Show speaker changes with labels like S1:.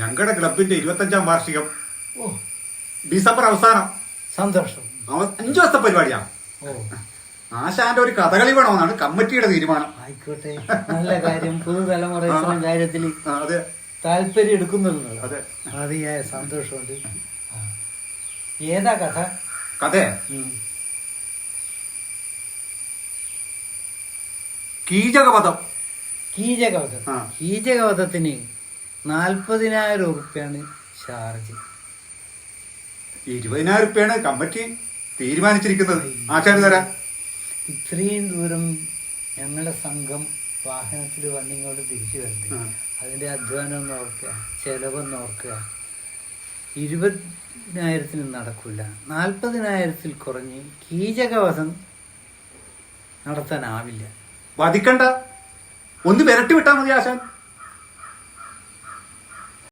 S1: ഞങ്ങളുടെ ക്ലബിന്റെ 25ാം വാർഷികം
S2: ഓ
S1: ഡിസംബർ അവസാനം.
S2: സന്തോഷം.
S1: 5 ദിവസത്തെ പരിപാടിയാണ്.
S2: ഓ
S1: ആശാന്റെ ഒരു കഥകളി വേണമെന്നാണ് കമ്മിറ്റിയുടെ തീരുമാനം.
S2: ആയിക്കോട്ടെ, നല്ല കാര്യം. പുതുതലമുറ കാര്യത്തിൽ
S1: അതെ
S2: താല്പര്യം എടുക്കുന്നുള്ളൂ.
S1: അതെ,
S2: അതിയായ സന്തോഷമുണ്ട്. ഏതാ കഥ?
S1: കഥ കീചകവധം.
S2: കീചകവധം. കീചകവധത്തിന് 40,000 ഉറുപ്പ്യാണ് ചാർജ്.
S1: 20,000 ഉറുപ്പ്യാണ് കമ്മിറ്റി തീരുമാനിച്ചിരിക്കുന്നത് ആശാന് തരാൻ.
S2: ഇത്രയും ദൂരം ഞങ്ങളുടെ സംഘം വാഹനത്തിൽ വന്നിങ്ങോട്ട് തിരിച്ചു വരണ്ടേ? അതിന്റെ അധ്വാനം ഒന്ന് ഓർക്കുക, ചെലവൊന്ന് ഓർക്കുക. 20,000 നടക്കില്ല. 40,000 കുറഞ്ഞ് കീചകവധം നടത്താനാവില്ല.
S1: വധിക്കണ്ട, ഒന്ന് വിരട്ടി വിട്ടാൽ മതി ആശാൻ.